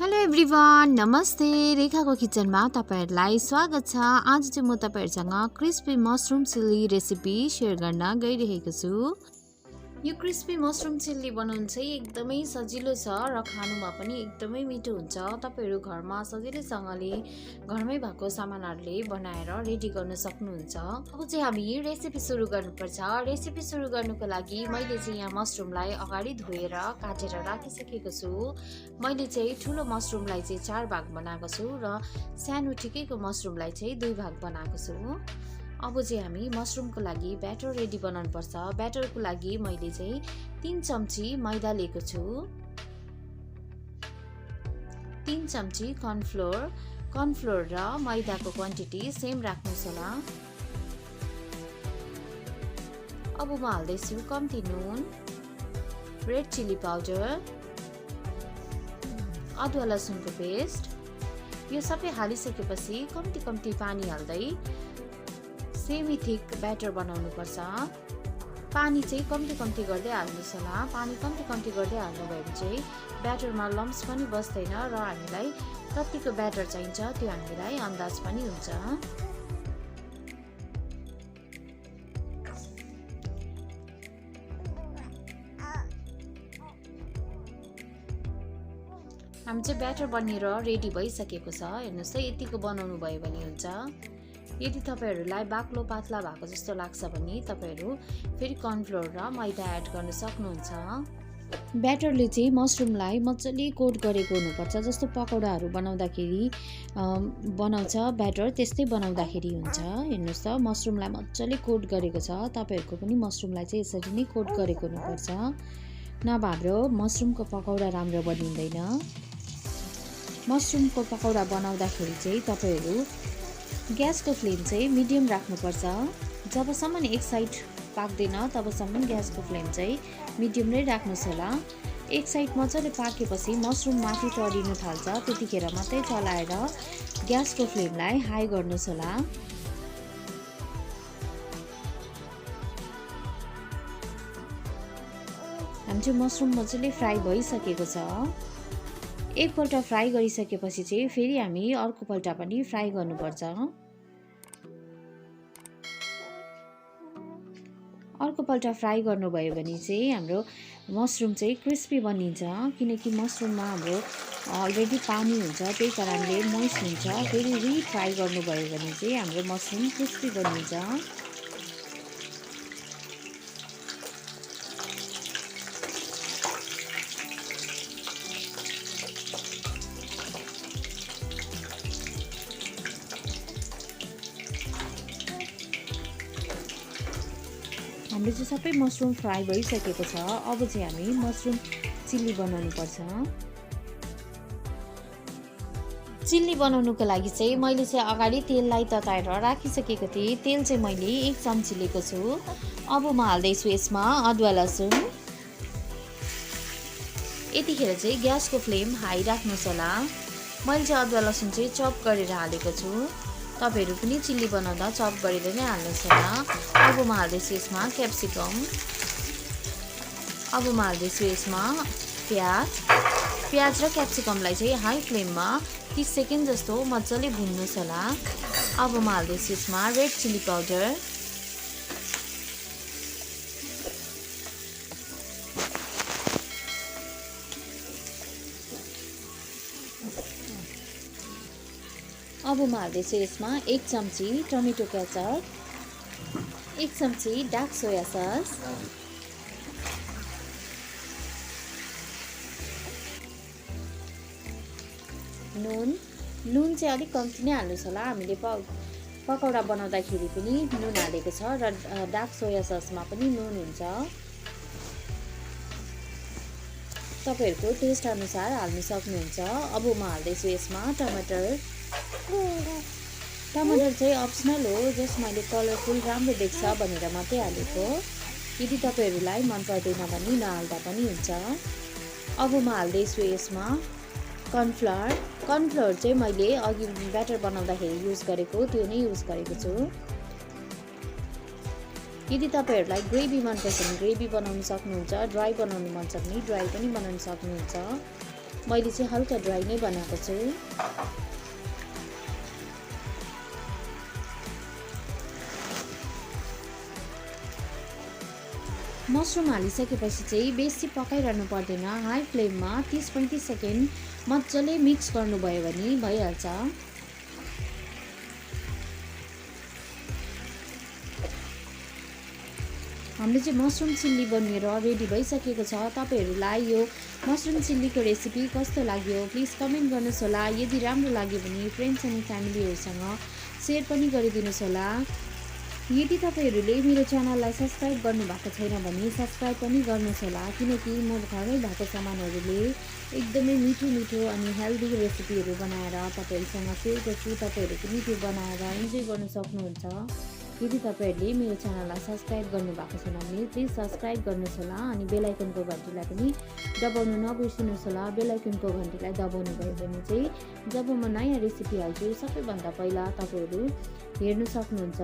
Hello everyone, नमस्ते। रेखाको किचनमा तपाईहरुलाई स्वागत छ। आज चाहिँ म तपाईहरुसँग crispy mushroom chilli recipe share गर्न गइरहेको छु। यो क्रिस्पी मशरुम चिल्ली बनाउनु चाहिँ एकदमै सजिलो छ र खानुमा पनि एकदमै मिठो हुन्छ। तपाईहरु घरमा सजिलैसँगले घरमै भएको सामानहरुले बनाएर रेडी गर्न सक्नुहुन्छ। अब चाहिँ हामी रेसिपी सुरु गर्नुपर्छ। रेसिपी सुरु गर्नुको लागि मैले चाहिँ यहाँ मशरुमलाई अगाडि धोएर काटेर राखिसकेको छु। मैले चाहिँ ठुलो मशरुमलाई चाहिँ 4 भाग बनाएको छु र सानो ठिकैको मशरुमलाई चाहिँ 2 भाग बनाएको छु। अब चाहिँ हामी मशरुमको लागि ब्याटर रेडी बनाउनु पर्छ। ब्याटरको लागि मैले चाहिँ 3 चम्ची मैदा लिएको छु, 3 चम्ची कर्नफ्लोर र मैदाको क्वान्टिटी सेम राख्नुहोस् होला। अब म हाल्दैछु कम्ती नुन, रेड चिली पाउडर, अदुवा लसुनको पेस्ट। यो सबै हालिसकेपछि कम्ती पानी हाल्दै सेमी थिक ब्याटर बनाउनु पर्छ। पानी चाहिँ कम्ती गर्दै हाल्नुहोस् होला। पानी कम्ती गर्दै हाल्नुभयो भने चाहिँ ब्याटरमा लम्स पनि बस्दैन र हामीलाई कतिको ब्याटर चाहिन्छ त्यो हामीलाई अन्दाज पनि हुन्छ। हामी चाहिँ ब्याटर बनिएर रेडी भइसकेको छ। हेर्नुहोस् है, यतिको बनाउनु भयो भने हुन्छ। यदि तपाईहरुलाई बाक्लो पातला भएको जस्तो लाग्छ भने तपाईहरु फेरि कर्नफ्लोर र मैदा एड गर्न सक्नुहुन्छ। ब्याटरले चाहिँ मशरुमलाई मजाले कोट गरेको हुनुपर्छ। जस्तो पकौडाहरू बनाउँदाखेरि बनाउँछ ब्याटर, त्यस्तै बनाउँदाखेरि हुन्छ। हेर्नुहोस् त, मशरुमलाई मजाले कोट गरेको छ। तपाईहरुको पनि मशरुमलाई चाहिँ यसरी नै कोट गरेको हुनुपर्छ, नभए हाम्रो मशरुमको पकौडा राम्रो बनिँदैन। मशरुमको पकौडा बनाउँदाखेरि चाहिँ तपाईहरु ग्यासको फ्लेम चाहिँ मिडियम राख्नुपर्छ। जबसम्म एक साइड पाक्दैन तबसम्म ग्यासको फ्लेम चाहिँ मिडियम नै राख्नुहोस् होला। एक साइड मजाले पाकेपछि मशरुम माथि चढिनु थाल्छ, त्यतिखेर मात्रै चलाएर ग्यासको फ्लेमलाई हाई गर्नुहोस् होला। हामी चाहिँ मशरुम मजाले फ्राई भइसकेको छ। एकपल्ट फ्राई गरिसकेपछि चाहिँ फेरि हामी अर्कोपल्ट पनि फ्राई गर्नुपर्छ। अर्कोपल्ट फ्राई गर्नुभयो भने चाहिँ हाम्रो मशरुम चाहिँ क्रिस्पी बनिन्छ, किनकि मशरुममा हाम्रो अलरेडी पानी हुन्छ, त्यही कारणले मोइस्ट हुन्छ। फेरि रिफ्राई गर्नुभयो भने चाहिँ हाम्रो मशरुम क्रिस्पी बनिन्छ। हाम्रो चाहिँ सबै मशरुम फ्राई भइसकेको छ। अब चाहिँ हामी मशरुम चिल्ली बनाउनु पर्छ। चिल्ली बनाउनुको लागि चाहिँ मैले चाहिँ अगाडि तेललाई तताएर राखिसकेको थिएँ। तेल चाहिँ मैले 1 चम्ची लिएको छु। अब म हाल्दैछु यसमा अदुवा लसुन। यतिखेर चाहिँ ग्यासको फ्लेम हाई राख्नुहोस् होला। मैले चाहिँ अदुवा लसुन चाहिँ चप गरेर हालेको छु। तपाईहरु पनि चिल्ली बनाउँदा चप गरेर नै हाल्नुहोस् होला। अब म हाल्दैछु यसमा क्याप्सिकम। अब म हाल्दैछु यसमा प्याज र क्याप्सिकमलाई चाहिँ हाई फ्लेममा 30 सेकेन्ड जस्तो मजाले भुन्नुहोस् होला। अब म हाल्दैछु यसमा रेड चिली पाउडर, अब म हाल्दैछु यसमा 1 चम्ची टमेटो केचप, 1 चम्ची डार्क सोया सस, नुन चाहिँ अलिक कम्ती नै हाल्नुहोस् होला। हामीले पकौडा बनाउँदाखेरि पनि नुन हालेको छ र डार्क सोया ससमा पनि नुन हुन्छ। तपाईहरुको टेस्ट अनुसार हाल्न सक्नुहुन्छ। अब म हाल्दैछु यसमा टमाटर चाहिँ अप्सनल हो, जस्ट मैले कलरफुल राम्रो देख्छ भनेर मात्रै हालेको। यदि तपाईहरुलाई मन पर्दैन भने नहाल्दा पनि हुन्छ। अब म हाल्दैछु यसमा कर्नफ्लोर चाहिँ मैले अघि ब्याटर बनाउँदाखेरि युज गरेको त्यो नै युज गरेको छु। यदि तपाईहरुलाई ग्रेभी मन पर्छ भने ग्रेभी बनाउन सक्नुहुन्छ, ड्राई बनाउनु मन छ भने ड्राई पनि बनाउन सक्नुहुन्छ। मैले चाहिँ हल्का ड्राई नै बनाएको छु। मसरुम हालिसकेपछि चाहिँ बेसी पकाइरहनु पर्दैन। हाई फ्लेममा 30-35 सेकेन्ड मजाले मिक्स गर्नुभयो भने भइहाल्छ। हाम्रो चाहिँ मसरुम चिल्ली बनिएर रेडी भइसकेको छ। तपाईहरूलाई यो मसरुम चिल्लीको रेसिपी कस्तो लाग्यो प्लिज कमेन्ट गर्नुहोस् होला। यदि राम्रो लाग्यो भने फ्रेन्ड्स अनि फ्यामिलीहरूसँग सेयर पनि गरिदिनुहोस् होला। यदि तपाईहरूले मेरो च्यानललाई सब्सक्राइब गर्नुभएको छैन भने सब्सक्राइब पनि गर्नुहोस् होला, किनकि म घरै भएको सामानहरूले एकदमै मिठो अनि हेल्दी रेसिपीहरू बनाएर तपाईँहरूसँग सेयर गर्छु। तपाईँहरू पनि त्यो बनाएर इन्जोय गर्न सक्नुहुन्छ। यदि तपाईँहरूले मेरो च्यानललाई सब्सक्राइब गर्नुभएको छैन भने प्लिज सब्सक्राइब गर्नुहोस् होला अनि बेल आइकनको घन्टीलाई पनि दबाउनु नबिर्सिनुहोस् होला। बेल आइकनको घन्टीलाई दबाउनु भयो भने चाहिँ जब म नयाँ रेसिपी हाल्छु सबैभन्दा पहिला तपाईँहरू हेर्न सक्नुहुन्छ।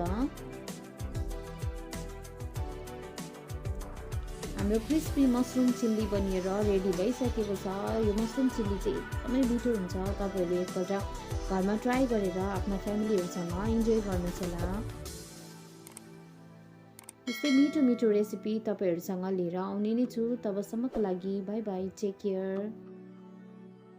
हाम्रो क्रिस्पी मसरुम चिल्ली बनिएर रेडी भइसकेको छ। यो मसरुम चिल्ली चाहिँ एकदमै मिठो हुन्छ। तपाईँहरूले एकपल्ट घरमा ट्राई गरेर आफ्ना फ्यामिलीहरूसँग इन्जोय गर्नुहोस् होला। यस्तै मिठो रेसिपी तपाईँहरूसँग लिएर आउने नै छु। तबसम्मको लागि बाई बाई, टेक केयर।